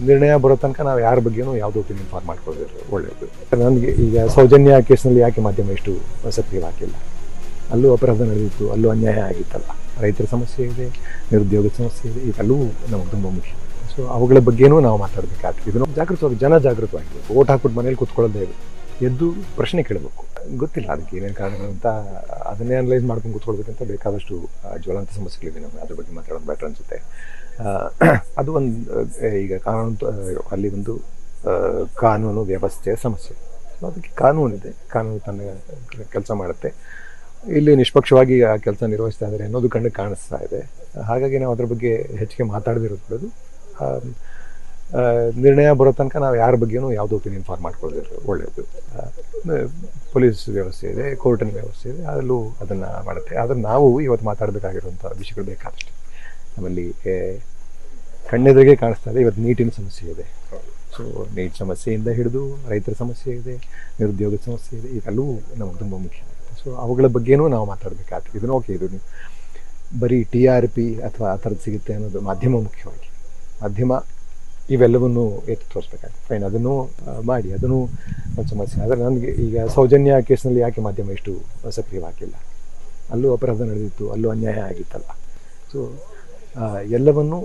ನಿರ್ಣಯ ಬರೋ ತನಕ ನಾವು ಯಾರ ಬಗ್ಗೆನೂ ಯಾವುದೋ ಒಪಿನಿಯನ್ ಫಾರ್ಮ್ ಮಾಡ್ಕೊಳ್ಳೋದು ಒಳ್ಳೆಯದು. ನನಗೆ ಈಗ ಸೌಜನ್ಯ ಕೇಸ್ನಲ್ಲಿ ಯಾಕೆ ಮಾಧ್ಯಮ ಇಷ್ಟು ಸಕ್ರಿಯವಾಗಿಲ್ಲ? ಅಲ್ಲೂ ಅಪರಾಧ ನಡೆದಿತ್ತು, ಅಲ್ಲೂ ಅನ್ಯಾಯ ಆಗಿತ್ತಲ್ಲ. ರೈತರ ಸಮಸ್ಯೆ ಇದೆ, ನಿರುದ್ಯೋಗದ ಸಮಸ್ಯೆ ಇದೆ, ಇದೆಲ್ಲವೂ ನಮಗೆ ತುಂಬ ಮುಖ್ಯ. ಸೊ ಅವುಗಳ ಬಗ್ಗೆನೂ ನಾವು ಮಾತಾಡಬೇಕಾಗ್ತದೆ. ಇದನ್ನು ಜಾಗೃತವಾಗಿ, ಜಾಗೃತವಾಗಿರ್ಬೇಕು. ಓಟ್ ಹಾಕ್ಬಿಟ್ಟು ಮನೇಲಿ ಕೂತ್ಕೊಳ್ಳೋದೇ ಎದ್ದು ಪ್ರಶ್ನೆ ಕೇಳಬೇಕು. ಗೊತ್ತಿಲ್ಲ ಅದಕ್ಕೆ ಏನೇನು ಕಾರಣಗಳು ಅಂತ, ಅದನ್ನೇ ಅನಲೈಸ್ ಮಾಡ್ಕೊಂಡು ಕೂತ್ಕೊಳ್ಬೇಕಂತ ಬೇಕಾದಷ್ಟು ಜ್ವಲಂತ ಸಮಸ್ಯೆಗಳಿದೆ. ನಮಗೆ ಅದ್ರ ಬಗ್ಗೆ ಮಾತಾಡೋದು ಬೆಟರ್ ಅನಿಸುತ್ತೆ. ಅದು ಒಂದು ಈಗ ಅಲ್ಲಿ ಒಂದು ಕಾನೂನು ವ್ಯವಸ್ಥೆಯ ಸಮಸ್ಯೆ. ಅದಕ್ಕೆ ಕಾನೂನಿದೆ, ಕಾನೂನು ತನ್ನ ಕೆಲಸ ಮಾಡುತ್ತೆ. ಇಲ್ಲಿ ನಿಷ್ಪಕ್ಷವಾಗಿ ಆ ಕೆಲಸ ನಿರ್ವಹಿಸ್ತಾ ಇದ್ದಾರೆ ಅನ್ನೋದು ಕಣ್ಣಿಗೆ ಕಾಣಿಸ್ತಾ ಇದೆ. ಹಾಗಾಗಿ ನಾವು ಅದ್ರ ಬಗ್ಗೆ ಹೆಚ್ಚಿಗೆ ಮಾತಾಡದಿರೋದು ನಿರ್ಣಯ ಬರೋ ತನಕ ನಾವು ಯಾರ ಬಗ್ಗೆನೂ ಯಾವುದೋ ಒಪಿನಿಯನ್ ಫಾರ್ಮ್ ಮಾಡ್ಕೊಳ್ಳೋದು ಒಳ್ಳೆಯದು. ಪೊಲೀಸ್ ವ್ಯವಸ್ಥೆ ಇದೆ, ಕೋರ್ಟಿನ ವ್ಯವಸ್ಥೆ ಇದೆ, ಅಲ್ಲೂ ಅದನ್ನು ಮಾಡುತ್ತೆ. ಆದರೆ ನಾವು ಇವತ್ತು ಮಾತಾಡಬೇಕಾಗಿರುವಂಥ ವಿಷಯಗಳು ಬೇಕಾದಷ್ಟು. ನಮ್ಮಲ್ಲಿ ಕಣ್ಣೆದುರಿಗೆ ಕಾಣಿಸ್ತಾ ಇದೆ. ಇವತ್ತು ನೀಟಿನ ಸಮಸ್ಯೆ ಇದೆ. ಸೊ ನೀಟ್ ಸಮಸ್ಯೆಯಿಂದ ಹಿಡಿದು ರೈತರ ಸಮಸ್ಯೆ ಇದೆ, ನಿರುದ್ಯೋಗದ ಸಮಸ್ಯೆ ಇದೆ, ಇದೆಲ್ಲವೂ ನಮಗೆ ತುಂಬ ಮುಖ್ಯ. ಸೊ ಅವುಗಳ ಬಗ್ಗೆನೂ ನಾವು ಮಾತಾಡಬೇಕಾಗ್ತದೆ. ಇದನ್ನು ಓಕೆ, ಇದು ಬರೀ TRP ಅಥವಾ ಆ ಥರದ್ದು ಸಿಗುತ್ತೆ ಅನ್ನೋದು ಮಾಧ್ಯಮ ಮುಖ್ಯವಾಗಿ. ಮಾಧ್ಯಮ ಇವೆಲ್ಲವನ್ನೂ ಎತ್ತಿ ತೋರಿಸ್ಬೇಕಾಗ್ತದೆ. ಫೈನ್, ಅದನ್ನು ಮಾಡಿ, ಅದನ್ನು ಒಂದು ಸಮಸ್ಯೆ. ಆದರೆ ನನಗೆ ಈಗ ಸೌಜನ್ಯ ಕೇಸ್ನಲ್ಲಿ ಯಾಕೆ ಮಾಧ್ಯಮ ಇಷ್ಟು ಸಕ್ರಿಯವಾಗಿಲ್ಲ? ಅಲ್ಲೂ ಅಪರಾಧ ನಡೆದಿತ್ತು, ಅಲ್ಲೂ ಅನ್ಯಾಯ ಆಗಿತ್ತಲ್ಲ. ಸೊ ಎಲ್ಲವನ್ನೂ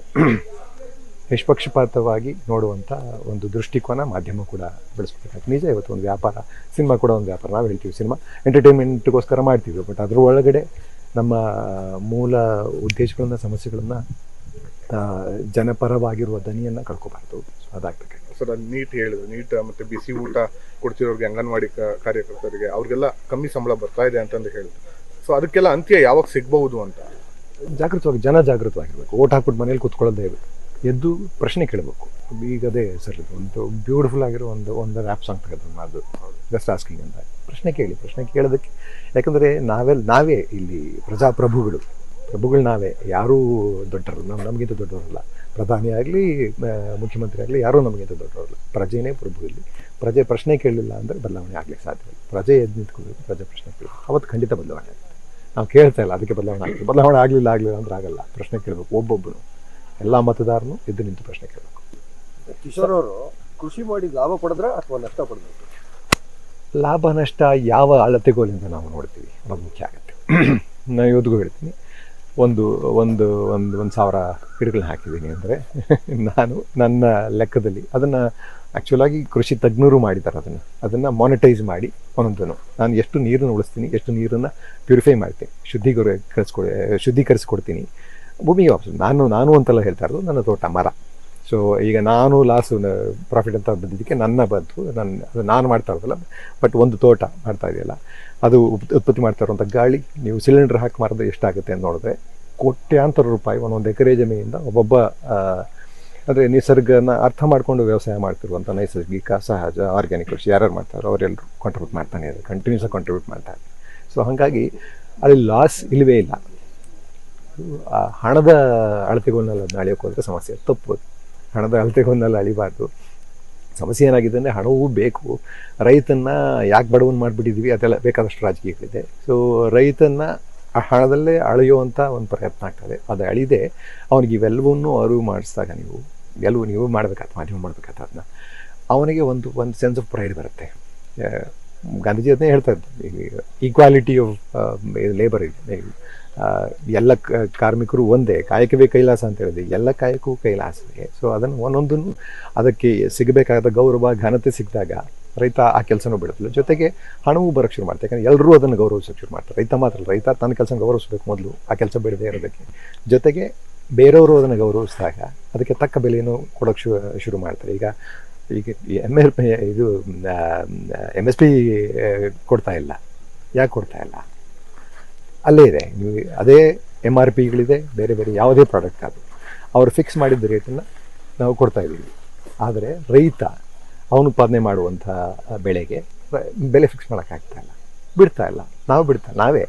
ನಿಷ್ಪಕ್ಷಪಾತವಾಗಿ ನೋಡುವಂಥ ಒಂದು ದೃಷ್ಟಿಕೋನ ಮಾಧ್ಯಮ ಕೂಡ ಬೆಳೆಸ್ಬೇಕಾಗ್ತದೆ. ನಿಜ, ಇವತ್ತು ಒಂದು ವ್ಯಾಪಾರ, ಸಿನಿಮಾ ಕೂಡ ಒಂದು ವ್ಯಾಪಾರ. ನಾವು ಹೇಳ್ತೀವಿ ಸಿನಿಮಾ ಎಂಟರ್ಟೈನ್ಮೆಂಟ್ಗೋಸ್ಕರ ಮಾಡ್ತೀವಿ, ಬಟ್ ಅದ್ರ ಒಳಗಡೆ ನಮ್ಮ ಮೂಲ ಉದ್ದೇಶಗಳನ್ನು, ಸಮಸ್ಯೆಗಳನ್ನು, ಜನಪರವಾಗಿರುವ ದನಿಯನ್ನು ಕಳ್ಕೊಬಾರ್ದು. ಅದಾಗಬೇಕಾಗಿದೆ. ಸರ್, ಅದು ನೀಟ್ ಹೇಳಿದ್ರು, ನೀಟ್ ಮತ್ತು ಬಿಸಿ ಊಟ ಕೊಡ್ತಿರೋರಿಗೆ, ಅಂಗನವಾಡಿ ಕಾರ್ಯಕರ್ತರಿಗೆ, ಅವ್ರಿಗೆಲ್ಲ ಕಮ್ಮಿ ಸಂಬಳ ಬರ್ತಾ ಇದೆ ಅಂತಂದು ಹೇಳಿದ್ರು. ಸೊ ಅದಕ್ಕೆಲ್ಲ ಅಂತ್ಯ ಯಾವಾಗ ಸಿಗಬಹುದು ಅಂತ ಜಾಗೃತವಾಗಿ, ಜಾಗೃತವಾಗಿರ್ಬೇಕು. ಓಟ್ ಹಾಕ್ಬಿಟ್ಟು ಮನೇಲಿ ಕೂತ್ಕೊಳ್ಳೋದೇ ಎದ್ದು ಪ್ರಶ್ನೆ ಕೇಳಬೇಕು. ಈಗ ಅದೇ ಸರ್, ಒಂದು ಬ್ಯೂಟಿಫುಲ್ ಆಗಿರೋ ಒಂದು ರ್ಯಾಪ್ ಸಾಂಗ್ ತೆಗೆದು ಅದು ಜಸ್ಟ್ ಆಸ್ಕಿಂಗ್ ಅಂತ. ಪ್ರಶ್ನೆ ಕೇಳೋದಕ್ಕೆ, ಯಾಕಂದರೆ ನಾವೇ ಇಲ್ಲಿ ಪ್ರಜಾಪ್ರಭುಗಳು ನಾವೇ. ಯಾರೂ ದೊಡ್ಡರು, ನಮಗಿಂತ ದೊಡ್ಡವರಲ್ಲ. ಪ್ರಧಾನಿ ಆಗಲಿ, ಮುಖ್ಯಮಂತ್ರಿ ಆಗಲಿ, ಯಾರೂ ನಮಗಿಂತ ದೊಡ್ಡವರಲ್ಲ. ಪ್ರಜೆನೇ ಪ್ರಭು. ಇಲ್ಲಿ ಪ್ರಜೆ ಪ್ರಶ್ನೆ ಕೇಳಲಿಲ್ಲ ಅಂದರೆ ಬದಲಾವಣೆ ಆಗಲಿಕ್ಕೆ ಸಾಧ್ಯವಿಲ್ಲ. ಪ್ರಜೆ ಎದ್ದು ನಿಂತ್ಕೊಳ್ಬೇಕು, ಪ್ರಜೆ ಪ್ರಶ್ನೆ ಕೇಳಬೇಕು, ಅವತ್ತು ಖಂಡಿತ ಬದಲಾವಣೆ ಆಗುತ್ತೆ. ನಾವು ಕೇಳ್ತಾ ಇಲ್ಲ, ಅದಕ್ಕೆ ಬದಲಾವಣೆ ಆಗ್ತದೆ. ಬದಲಾವಣೆ ಆಗಲಿಲ್ಲ ಅಂದ್ರೆ ಆಗಲ್ಲ. ಪ್ರಶ್ನೆ ಕೇಳಬೇಕು. ಒಬ್ಬೊಬ್ಬರು, ಎಲ್ಲ ಮತದಾರನು ಎದ್ದು ನಿಂತು ಪ್ರಶ್ನೆ ಕೇಳಬೇಕು. ಕಿಶೋರ್ ಅವರು ಕೃಷಿ ಮಾಡಿ ಲಾಭ ಪಡೆದ್ರೆ ಅಥವಾ ನಷ್ಟ ಪಡೆದ್ರೆ? ಲಾಭ ನಷ್ಟ ಯಾವ ಅಳತೆಗೋಲಿಂದ ನಾವು ನೋಡ್ತೀವಿ ಅನ್ನೋದು ಮುಖ್ಯ ಆಗುತ್ತೆ. ನಾನು ಇವತ್ತಿಗೂ ಹೇಳ್ತೀನಿ, ಒಂದು 1,000 ಗಿಡಗಳನ್ನ ಹಾಕಿದ್ದೀನಿ ಅಂದರೆ ನಾನು ನನ್ನ ಲೆಕ್ಕದಲ್ಲಿ ಅದನ್ನು ಆ್ಯಕ್ಚುಲಾಗಿ ಕೃಷಿ ತಜ್ಞರು ಮಾಡಿದ್ದಾರೆ. ಅದನ್ನು ಮಾನಿಟೈಸ್ ಮಾಡಿ ಒಂದೊಂದನ್ನು ನಾನು ಎಷ್ಟು ನೀರನ್ನು ಉಳಿಸ್ತೀನಿ, ಎಷ್ಟು ನೀರನ್ನು ಪ್ಯೂರಿಫೈ ಮಾಡ್ತೀನಿ, ಶುದ್ಧೀಕರಿಸ್ಕೊಡ್ತೀನಿ ಭೂಮಿಗೆ ವಾಪಸ್. ನಾನು ಅಂತೆಲ್ಲ ಹೇಳ್ತಾ ಇರೋದು ನನ್ನ ತೋಟ, ಮರ. ಸೊ ಈಗ ನಾನು ಪ್ರಾಫಿಟ್ ಅಂತ ಬಂದಿದ್ದಕ್ಕೆ ನನ್ನ ಬಂತು, ನಾನು ಮಾಡ್ತಾ ಇರೋದಲ್ಲ, ಬಟ್ ಒಂದು ತೋಟ ಮಾಡ್ತಾ ಇದೆಯಲ್ಲ, ಅದು ಉತ್ಪತ್ತಿ ಮಾಡ್ತಾ ಇರುವಂಥ ಗಾಳಿ, ನೀವು ಸಿಲಿಂಡರ್ ಹಾಕಿ ಮಾರಿದ್ರೆ ಎಷ್ಟಾಗುತ್ತೆ ಅಂತ ನೋಡಿದ್ರೆ ಕೋಟ್ಯಾಂತರ ರೂಪಾಯಿ ಒಂದೊಂದು ಎಕರೆ ಜಮೀನಿಂದ ಒಬ್ಬೊಬ್ಬ ಅಂದರೆ ನಿಸರ್ಗನ ಅರ್ಥ ಮಾಡಿಕೊಂಡು ವ್ಯವಸಾಯ ಮಾಡ್ತಿರುವಂಥ ನೈಸರ್ಗಿಕ, ಸಹಜ, ಆರ್ಗ್ಯಾನಿಕ್ ಕೃಷಿ ಯಾರ್ಯಾರು ಮಾಡ್ತಾರೋ ಅವರೆಲ್ಲರೂ ಕಾಂಟ್ರಿಬ್ಯೂಟ್ ಮಾಡ್ತಾನೆ ಇದ್ದಾರೆ, ಕಂಟಿನ್ಯೂಸಾಗಿ ಕಾಂಟ್ರಿಬ್ಯೂಟ್ ಮಾಡ್ತಾರೆ. ಸೊ ಹಾಗಾಗಿ ಅಲ್ಲಿ ಲಾಸ್ ಇಲ್ಲವೇ ಇಲ್ಲ. ಹಣದ ಅಳತೆಗಳನ್ನೆಲ್ಲ ಅದನ್ನ ಅಳಿಯೋಕೆ ಹೋದರೆ ಸಮಸ್ಯೆ ತಪ್ಪು. ಹಣದ ಅಳತೆಗಳನ್ನೆಲ್ಲ ಅಳಿಬಾರ್ದು. ಸಮಸ್ಯೆ ಏನಾಗಿದೆ ಅಂದರೆ ಹಣವೂ ಬೇಕು. ರೈತನ್ನು ಯಾಕೆ ಬಡವನ್ನ ಮಾಡಿಬಿಟ್ಟಿದ್ದೀವಿ, ಅದೆಲ್ಲ ಬೇಕಾದಷ್ಟು ರಾಜಕೀಯಗಳಿದೆ. ಸೊ ರೈತನ್ನು ಹಣದಲ್ಲೇ ಅಳೆಯುವಂಥ ಒಂದು ಪ್ರಯತ್ನ ಆಗ್ತದೆ. ಅದು ಅಳಿದೆ ಅವನಿಗೆ ಇವೆಲ್ಲವನ್ನೂ ಅರಿವು ಮಾಡಿಸಿದಾಗ ನೀವು ಮಾಡಬೇಕಾಗ್ತದೆ, ಮಾಧ್ಯಮ ಮಾಡಬೇಕಾಗ್ತದೆ. ಅದನ್ನ ಅವನಿಗೆ ಒಂದು ಸೆನ್ಸ್ ಆಫ್ ಪ್ರೈಡ್ ಬರುತ್ತೆ. ಗಾಂಧೀಜಿ ಅದನ್ನೇ ಹೇಳ್ತಾ ಇದ್ದು, ಈಕ್ವಾಲಿಟಿ ಆಫ್ ಲೇಬರ್ ಇದೆ. ಎಲ್ಲ ಕಾರ್ಮಿಕರು ಒಂದೇ, ಕಾಯಕವೇ ಕೈಲಾಸ ಅಂತ ಹೇಳಿದೆ. ಎಲ್ಲ ಕಾಯಕವೂ ಕೈಲಾಸವೇ. ಸೊ ಅದನ್ನು ಒಂದೊಂದನ್ನು ಅದಕ್ಕೆ ಸಿಗಬೇಕಾದ ಗೌರವ, ಘನತೆ ಸಿಕ್ಕಿದಾಗ ರೈತ ಆ ಕೆಲಸನೂ ಬಿಡುತ್ತಿಲ್ಲ, ಜೊತೆಗೆ ಹಣವೂ ಬರೋಕ್ಕೆ ಶುರು ಮಾಡ್ತಾರೆ. ಯಾಕಂದರೆ ಎಲ್ಲರೂ ಅದನ್ನು ಗೌರವಿಸೋಕ್ಕೆ ಶುರು ಮಾಡ್ತಾರೆ. ರೈತ ಮಾತ್ರ ರೈತ ತನ್ನ ಕೆಲಸ ಗೌರವಿಸಬೇಕು ಮೊದಲು, ಆ ಕೆಲಸ ಬಿಡದೆ ಇರೋದಕ್ಕೆ. ಜೊತೆಗೆ ಬೇರೆಯವರು ಅದನ್ನು ಗೌರವಿಸಿದಾಗ ಅದಕ್ಕೆ ತಕ್ಕ ಬೆಲೆಯನ್ನು ಕೊಡೋಕ್ಕೆ ಶುರು ಮಾಡ್ತಾರೆ. ಈಗ MSP ಕೊಡ್ತಾ ಇಲ್ಲ. ಯಾಕೆ ಕೊಡ್ತಾ ಇಲ್ಲ? ಅಲ್ಲೇ ಇದೆ. ನೀವು ಅದೇ MRPಗಳಿದೆ, ಬೇರೆ ಯಾವುದೇ ಪ್ರಾಡಕ್ಟ್ ಅದು ಅವರು ಫಿಕ್ಸ್ ಮಾಡಿದ್ದ ರೇಟನ್ನು ನಾವು ಕೊಡ್ತಾ ಇದ್ದೀವಿ. ಆದರೆ ರೈತ ಅವನು ಉತ್ಪಾದನೆ ಮಾಡುವಂಥ ಬೆಳೆಗೆ ಬೆಲೆ ಫಿಕ್ಸ್ ಮಾಡೋಕ್ಕಾಗ್ತಾ ಇಲ್ಲ, ಬಿಡ್ತಾ ಇಲ್ಲ. ನಾವೇ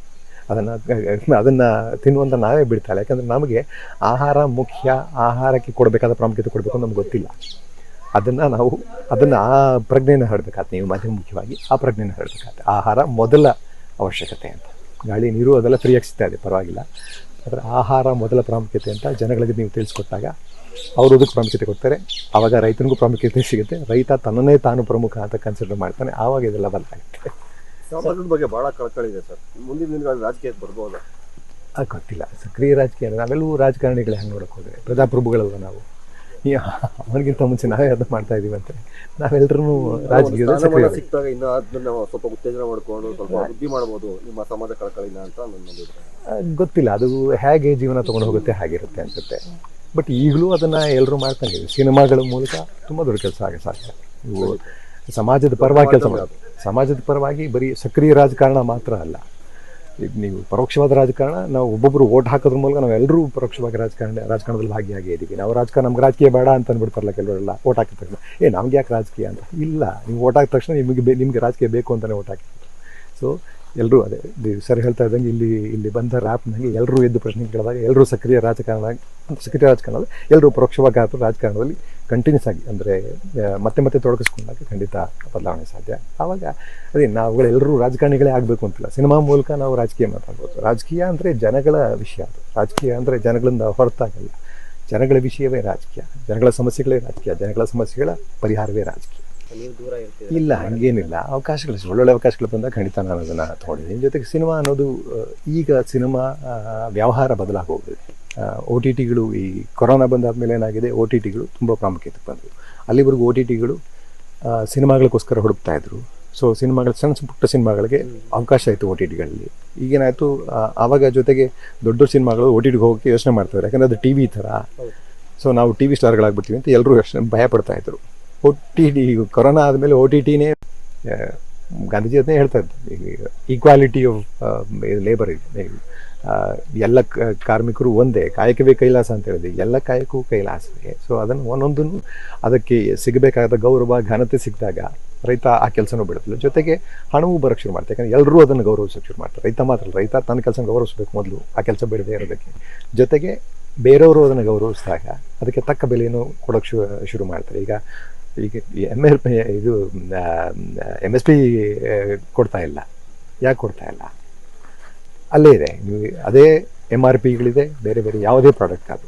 ಅದನ್ನು ತಿನ್ನುವಂಥ ನಾವೇ ಬಿಡ್ತಾ ಇಲ್ಲ. ಯಾಕಂದರೆ ನಮಗೆ ಆಹಾರ ಮುಖ್ಯ, ಆಹಾರಕ್ಕೆ ಕೊಡಬೇಕಾದ ಪ್ರಾಮುಖ್ಯತೆ ಕೊಡಬೇಕು ನಮ್ಗೆ ಗೊತ್ತಿಲ್ಲ. ಅದನ್ನು ಆ ಪ್ರಜ್ಞೆಯನ್ನು ಹರಡಬೇಕಾಗ್ತದೆ. ನೀವು ಮಾಧ್ಯಮ ಮುಖ್ಯವಾಗಿ ಆ ಪ್ರಜ್ಞೆಯನ್ನು ಹರಡಬೇಕಾಗ್ತದೆ. ಆಹಾರ ಮೊದಲ ಅವಶ್ಯಕತೆ ಅಂತ. ಗಾಳಿ, ನೀರು ಅದೆಲ್ಲ ಫ್ರೀಯಾಗಿ ಸಿಗ್ತಾ ಇದೆ, ಪರವಾಗಿಲ್ಲ. ಆದರೆ ಆಹಾರ ಮೊದಲ ಪ್ರಾಮುಖ್ಯತೆ ಅಂತ ಜನಗಳಿಗೆ ನೀವು ತಿಳಿಸ್ಕೊಟ್ಟಾಗ ಅವರು ಅದಕ್ಕೆ ಪ್ರಾಮುಖ್ಯತೆ ಕೊಡ್ತಾರೆ. ಆವಾಗ ರೈತನಿಗೂ ಪ್ರಾಮುಖ್ಯತೆ ಸಿಗುತ್ತೆ. ರೈತ ತನ್ನನ್ನೇ ತಾನು ಪ್ರಮುಖ ಅಂತ ಕನ್ಸಿಡರ್ ಮಾಡ್ತಾನೆ. ಆವಾಗ ಇದೆಲ್ಲ ಬದಲಾಗುತ್ತೆ. ಸಮಾಜದ ಬಗ್ಗೆ ಬಹಳ ಕಳಕಳಿ ಇದೆ ಸರ್. ಮುಂದಿನ ದಿನಗಳಲ್ಲಿ ರಾಜಕೀಯಕ್ಕೆ ಬರ್ಬೋದಾ? ಅದು ಗೊತ್ತಿಲ್ಲ. ಸಕ್ರಿಯ ರಾಜಕೀಯ ನಾವೆಲ್ಲೂ ರಾಜಕಾರಣಿಗಳೇ ಹಂಗೆ ನೋಡೋಕೆ ಹೋದರೆ ಪ್ರಜಾಪ್ರಭುಗಳಲ್ವ ನಾವು. ಅವನಿಗಿಂತ ಮುಂಚೆ ನಾವೇ ಅದನ್ನು ಮಾಡ್ತಾ ಇದೀವಿ ಅಂತ ನಾವೆಲ್ಲರೂ ರಾಜಕೀಯದ ಸಕ್ರಿಯ ಸಿಕ್ತಾಗ ಇನ್ನು ಅದನ್ನ ಸ್ವಲ್ಪ ಉತ್ತೇಜನ ಮಾಡ್ಕೊಂಡು ಸ್ವಲ್ಪ ವೃದ್ಧಿ ಮಾಡ್ಬೋದು ನಿಮ್ಮ ಸಮಾಜ ಕಳಕಳಿನ ಅಂತ ನನ್ನ ಅಭಿಪ್ರಾಯ. ಗೊತ್ತಿಲ್ಲ. ಅದು ಹೇಗೆ ಜೀವನ ತೊಗೊಂಡು ಹೋಗುತ್ತೆ ಹಾಗಿರುತ್ತೆ ಅನ್ಸುತ್ತೆ. ಬಟ್ ಈಗಲೂ ಅದನ್ನು ಎಲ್ಲರೂ ಮಾಡ್ತಾನೆ ಇದ್ದೀವಿ. ಸಿನಿಮಾಗಳ ಮೂಲಕ ತುಂಬ ದೊಡ್ಡ ಕೆಲಸ ಆಗ ಸಾಧ್ಯ. ಇವು ಸಮಾಜದ ಪರವಾಗಿ ಕೆಲಸ ಮಾಡೋದು. ಸಮಾಜದ ಪರವಾಗಿ ಬರೀ ಸಕ್ರಿಯ ರಾಜಕಾರಣ ಮಾತ್ರ ಅಲ್ಲ. ಈಗ ನೀವು ಪರೋಕ್ಷವಾದ ರಾಜಕಾರಣ, ನಾವು ಒಬ್ಬೊಬ್ಬರು ಓಟ್ ಹಾಕೋದ್ರ ಮೂಲಕ ನಾವೆಲ್ಲರೂ ಪರೋಕ್ಷವಾಗಿ ರಾಜಕಾರಣದಲ್ಲಿ ಭಾಗಿಯಾಗಿ ಇದ್ದೀವಿ. ನಾವು ನಮ್ಗೆ ರಾಜಕೀಯ ಬೇಡ ಅಂತ ಅಂದ್ಬಿಡ್ತಾರಲ್ಲ ಕೆಲವರೆಲ್ಲ. ಓಟ್ ಹಾಕಿದ ತಕ್ಷಣ ನಮ್ಗೆ ಯಾಕೆ ರಾಜಕೀಯ ಅಂತ. ಇಲ್ಲ, ನೀವು ಓಟ್ ಹಾಕಿದ ತಕ್ಷಣ ನಿಮಗೆ ರಾಜಕೀಯ ಬೇಕು ಅಂತಲೇ ಓಟ್ ಹಾಕಿದ್ರು. ಸೊ ಎಲ್ಲರೂ ಅದೇ ಸರ್ ಹೇಳ್ತಾ ಇದ್ದಂಗೆ ಇಲ್ಲಿ ಬಂದ ರ್ಯಾಪ್ನಾಗೆ ಎಲ್ಲರೂ ಎದ್ದು ಪ್ರಶ್ನೆ ಕೇಳಿದಾಗ ಎಲ್ಲರೂ ಸಕ್ರಿಯ ರಾಜಕಾರಣದಲ್ಲಿ ಎಲ್ಲರೂ ಪರೋಕ್ಷವಾಗಿ ರಾಜಕಾರಣದಲ್ಲಿ ಕಂಟಿನ್ಯೂಸ್ ಆಗಿ ಅಂದರೆ ಮತ್ತೆ ತೊಡಗಿಸ್ಕೊಂಡಾಗ ಖಂಡಿತ ಬದಲಾವಣೆ ಸಾಧ್ಯ. ಆವಾಗ ನಾವುಗಳೆಲ್ಲರೂ ರಾಜಕಾರಣಿಗಳೇ ಆಗಬೇಕು ಅಂತಿಲ್ಲ. ಸಿನಿಮಾ ಮೂಲಕ ನಾವು ರಾಜಕೀಯ ಮಾತಾಡ್ಬೋದು. ರಾಜಕೀಯ ಅಂದರೆ ಜನಗಳ ವಿಷಯ. ಅದು ರಾಜಕೀಯ ಅಂದರೆ ಜನಗಳಿಂದ ಹೊರತಾಗಲ್ಲ. ಜನಗಳ ವಿಷಯವೇ ರಾಜಕೀಯ, ಜನಗಳ ಸಮಸ್ಯೆಗಳೇ ರಾಜಕೀಯ, ಜನಗಳ ಸಮಸ್ಯೆಗಳ ಪರಿಹಾರವೇ ರಾಜಕೀಯ. ಇಲ್ಲ, ಹಂಗೇನಿಲ್ಲ. ಅವಕಾಶಗಳು ಒಳ್ಳೊಳ್ಳೆ ಅವಕಾಶಗಳು ಬಂದಾಗ ಖಂಡಿತ ನಾನು ಅದನ್ನು ತೊಗೊಂಡಿದ್ದೀನಿ. ಜೊತೆಗೆ ಸಿನಿಮಾ ಅನ್ನೋದು ಈಗ ವ್ಯವಹಾರ ಬದಲಾಗೋಗಿದೆ. OTTಗಳು ಈ ಕೊರೋನಾ ಬಂದಾದ್ಮೇಲೆ ಏನಾಗಿದೆ, OTTಗಳು ತುಂಬ ಪ್ರಾಮುಖ್ಯತೆ ಬಂದವು. ಅಲ್ಲಿವರೆಗೂ OTTಗಳು ಸಿನಿಮಾಗಳಿಗೋಸ್ಕರ ಹುಡುಕ್ತಾ ಇದ್ರು. ಸೊ ಸಣ್ಣ ಪುಟ್ಟ ಸಿನಿಮಾಗಳಿಗೆ ಅವಕಾಶ ಆಯಿತು OTTಗಳಲ್ಲಿ. ಈಗೇನಾಯಿತು, ಆವಾಗ ಜೊತೆಗೆ ದೊಡ್ಡ ಸಿನಿಮಾಗಳು OTTಗೆ ಹೋಗೋಕ್ಕೆ ಯೋಚನೆ ಮಾಡ್ತಾರೆ. ಯಾಕಂದರೆ ಅದು TV ಥರ. ಸೊ ನಾವು TV ಸ್ಟಾರ್ಗಳಾಗ್ಬಿಡ್ತೀವಿ ಅಂತ ಎಲ್ಲರೂ ಭಯ ಪಡ್ತಾ ಇದ್ರು. OTT ಕೊರೋನಾ ಆದಮೇಲೆ OTTನೇ ಗಾಂಧೀಜಿ ಅದನ್ನೇ ಹೇಳ್ತಾ ಇದ್ರು, ಈಕ್ವಾಲಿಟಿ ಆಫ್ ಲೇಬರ್ ಇದೆ. ಎಲ್ಲ ಕಾರ್ಮಿಕರು ಒಂದೇ, ಕಾಯಕವೇ ಕೈಲಾಸ ಅಂತ ಹೇಳಿದೆ. ಎಲ್ಲ ಕಾಯಕವೂ ಕೈಲಾಸವೇ. ಸೊ ಅದನ್ನು ಒಂದೊಂದನ್ನು ಅದಕ್ಕೆ ಸಿಗಬೇಕಾದ ಗೌರವ ಘನತೆ ಸಿಕ್ಕಿದಾಗ ರೈತ ಆ ಕೆಲಸನೂ ಬಿಡುತ್ತಿಲ್ಲ. ಜೊತೆಗೆ ಹಣವೂ ಬರೋಕ್ಕೆ ಶುರು ಮಾಡ್ತಾರೆ. ಯಾಕಂದರೆ ಎಲ್ಲರೂ ಅದನ್ನು ಗೌರವಿಸೋಕ್ಕೆ ಶುರು ಮಾಡ್ತಾರೆ. ರೈತ ಮಾತ್ರ ಅಲ್ಲ, ರೈತ ತನ್ನ ಕೆಲಸ ಗೌರವಿಸಬೇಕು ಮೊದಲು, ಆ ಕೆಲಸ ಬಿಡದೇ ಇರೋದಕ್ಕೆ. ಜೊತೆಗೆ ಬೇರೆಯವರು ಅದನ್ನು ಗೌರವಿಸಿದಾಗ ಅದಕ್ಕೆ ತಕ್ಕ ಬೆಲೆಯನ್ನು ಕೊಡೋಕ್ಕೆ ಶುರು ಮಾಡ್ತಾರೆ. ಈಗ MSP ಕೊಡ್ತಾ ಇಲ್ಲ. ಯಾಕೆ ಕೊಡ್ತಾ ಇಲ್ಲ? ಅಲ್ಲೇ ಇದೆ. ನೀವು ಅದೇ MRPಗಳಿದೆ ಬೇರೆ ಯಾವುದೇ ಪ್ರಾಡಕ್ಟ್ ಅದು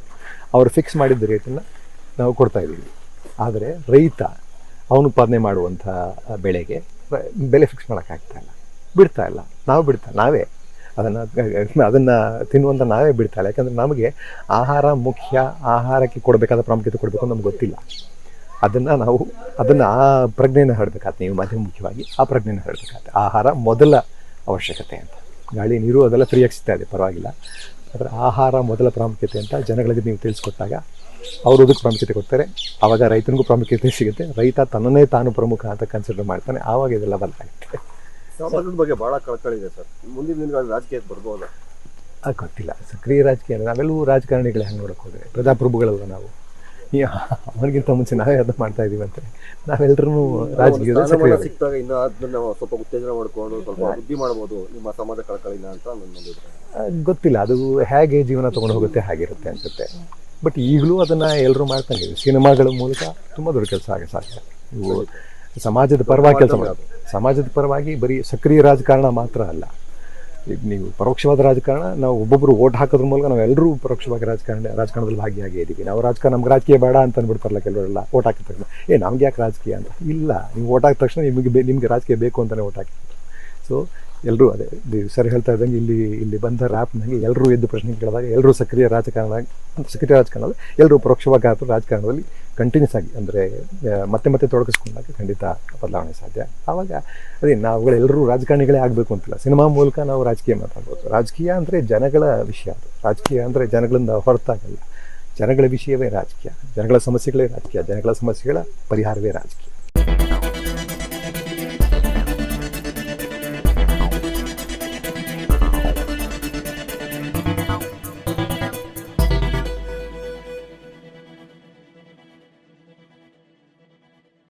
ಅವರು ಫಿಕ್ಸ್ ಮಾಡಿದ್ದ ರೇಟನ್ನು ನಾವು ಕೊಡ್ತಾ ಇದ್ದೀವಿ. ಆದರೆ ರೈತ ಅವನು ಉತ್ಪಾದನೆ ಮಾಡುವಂಥ ಬೆಳೆಗೆ ಬೆಲೆ ಫಿಕ್ಸ್ ಮಾಡೋಕ್ಕಾಗ್ತಾ ಇಲ್ಲ, ಬಿಡ್ತಾ ಇಲ್ಲ. ನಾವೇ ಅದನ್ನು ತಿನ್ನುವಂಥ ನಾವೇ ಬಿಡ್ತಾ ಇಲ್ಲ. ಯಾಕಂದರೆ ನಮಗೆ ಆಹಾರ ಮುಖ್ಯ. ಆಹಾರಕ್ಕೆ ಕೊಡಬೇಕಾದ ಪ್ರಾಮುಖ್ಯತೆ ಕೊಡಬೇಕು ಅಂತ ನಮ್ಗೆ ಗೊತ್ತಿಲ್ಲ. ಅದನ್ನು ಆ ಪ್ರಜ್ಞೆಯನ್ನು ಹರಡಬೇಕಾಗ್ತದೆ. ನೀವು ಮುಖ್ಯವಾಗಿ ಆ ಪ್ರಜ್ಞೆಯನ್ನು ಹರಡಬೇಕಾಗ್ತದೆ. ಆಹಾರ ಮೊದಲ ಅವಶ್ಯಕತೆ ಅಂತ. ಗಾಳಿ ನೀರು ಅದೆಲ್ಲ ಫ್ರೀಯಾಗಿ ಸಿಗ್ತಾ ಇದೆ, ಪರವಾಗಿಲ್ಲ. ಆದರೆ ಆಹಾರ ಮೊದಲ ಪ್ರಾಮುಖ್ಯತೆ ಅಂತ ಜನಗಳಿಗೆ ನೀವು ತಿಳಿಸ್ಕೊಟ್ಟಾಗ ಅವರು ಅದಕ್ಕೆ ಪ್ರಾಮುಖ್ಯತೆ ಕೊಡ್ತಾರೆ. ಆವಾಗ ರೈತನಿಗೂ ಪ್ರಾಮುಖ್ಯತೆ ಸಿಗುತ್ತೆ. ರೈತ ತನ್ನನ್ನೇ ತಾನು ಪ್ರಮುಖ ಅಂತ ಕನ್ಸಿಡರ್ ಮಾಡ್ತಾನೆ. ಆವಾಗ ಇದೆಲ್ಲ ಬದಲಾಗುತ್ತೆ. ಸಮಾಜದ ಬಗ್ಗೆ ಬಹಳ ಕಳಕಳಿ ಇದೆ ಸರ್. ಮುಂದಿನ ದಿನಗಳಲ್ಲಿ ರಾಜಕೀಯಕ್ಕೆ ಬರ್ಬೋದಾ? ಅದು ಗೊತ್ತಿಲ್ಲ. ಸಕ್ರಿಯ ರಾಜಕೀಯ ನಾವೆಲ್ಲೂ ರಾಜಕಾರಣಿಗಳೇ ಹಂಗೆ ನೋಡೋಕೆ ಹೋದರೆ ಪ್ರಜಾಪ್ರಭುಗಳಲ್ವ ನಾವು. ಅವನಿಗಿಂತ ಮುಂಚೆ ನಾವೇ ಅದನ್ನು ಮಾಡ್ತಾ ಇದೀವಿ ಅಂತ ನಾವೆಲ್ಲರೂ ರಾಜಕೀಯದ ಸಕ್ರಿಯ ಸಿಕ್ತಾಗ ಇನ್ನು ಅದನ್ನ ಸ್ವಲ್ಪ ಉತ್ತೇಜನ ಮಾಡ್ಕೊಂಡು ಸ್ವಲ್ಪ ವೃದ್ಧಿ ಮಾಡ್ಬೋದು ನಿಮ್ಮ ಸಮಾಜ ಕಳಕಳಿನ ಅಂತ ನನ್ನ ಅಭಿಪ್ರಾಯ. ಗೊತ್ತಿಲ್ಲ. ಅದು ಹೇಗೆ ಜೀವನ ತೊಗೊಂಡು ಹೋಗುತ್ತೆ ಹಾಗಿರುತ್ತೆ ಅನ್ಸುತ್ತೆ. ಬಟ್ ಈಗಲೂ ಅದನ್ನು ಎಲ್ಲರೂ ಮಾಡ್ತಾನೆ ಇದ್ದೀವಿ. ಸಿನಿಮಾಗಳ ಮೂಲಕ ತುಂಬ ದೊಡ್ಡ ಕೆಲಸ ಆಗ ಸಾಧ್ಯ. ಇವು ಸಮಾಜದ ಪರವಾಗಿ ಕೆಲಸ ಮಾಡೋದು. ಸಮಾಜದ ಪರವಾಗಿ ಬರೀ ಸಕ್ರಿಯ ರಾಜಕಾರಣ ಮಾತ್ರ ಅಲ್ಲ. ಈಗ ನೀವು ಪರೋಕ್ಷವಾದ ರಾಜಕಾರಣ, ನಾವು ಒಬ್ಬೊಬ್ಬರು ಓಟ್ ಹಾಕೋದ್ರ ಮೂಲಕ ನಾವೆಲ್ಲರೂ ಪರೋಕ್ಷವಾಗಿ ರಾಜಕಾರಣದಲ್ಲಿ ಭಾಗಿಯಾಗಿ ಇದ್ದೀವಿ. ನಮ್ಗೆ ರಾಜಕೀಯ ಬೇಡ ಅಂತ ಅಂದ್ಬಿಡ್ತಾರಲ್ಲ ಕೆಲವರೆಲ್ಲ. ಓಟ್ ಹಾಕಿದ ತಕ್ಷಣ ನಮ್ಗೆ ಯಾಕೆ ರಾಜಕೀಯ ಅಂತ. ಇಲ್ಲ, ನೀವು ಓಟ್ ಹಾಕಿದ ತಕ್ಷಣ ನಿಮಗೆ ರಾಜಕೀಯ ಬೇಕು ಅಂತಲೇ ಓಟ್ ಹಾಕಿದ್ರು. ಸೊ ಎಲ್ಲರೂ ಅದೇ ಸರ್ ಹೇಳ್ತಾ ಇದ್ದಂಗೆ ಇಲ್ಲಿ ಬಂದ ರ್ಯಾಪ್ನಾಗೆ ಎಲ್ಲರೂ ಎದ್ದು ಪ್ರಶ್ನೆ ಕೇಳಿದಾಗ ಎಲ್ಲರೂ ಸಕ್ರಿಯ ರಾಜಕಾರಣದಲ್ಲಿ ಎಲ್ಲರೂ ಪರೋಕ್ಷವಾಗಿ ರಾಜಕಾರಣದಲ್ಲಿ ಕಂಟಿನ್ಯೂಸ್ ಆಗಿ ಅಂದರೆ ಮತ್ತೆ ತೊಡಗಿಸ್ಕೊಂಡಾಗ ಖಂಡಿತ ಬದಲಾವಣೆ ಸಾಧ್ಯ. ಆವಾಗ ನಾವುಗಳೆಲ್ಲರೂ ರಾಜಕಾರಣಿಗಳೇ ಆಗಬೇಕು ಅಂತಿಲ್ಲ. ಸಿನಿಮಾ ಮೂಲಕ ನಾವು ರಾಜಕೀಯ ಮಾತಾಡ್ಬೋದು. ರಾಜಕೀಯ ಅಂದರೆ ಜನಗಳ ವಿಷಯ. ಅದು ರಾಜಕೀಯ ಅಂದರೆ ಜನಗಳಿಂದ ಹೊರತಾಗಲ್ಲ. ಜನಗಳ ವಿಷಯವೇ ರಾಜಕೀಯ, ಜನಗಳ ಸಮಸ್ಯೆಗಳೇ ರಾಜಕೀಯ, ಜನಗಳ ಸಮಸ್ಯೆಗಳ ಪರಿಹಾರವೇ ರಾಜಕೀಯ.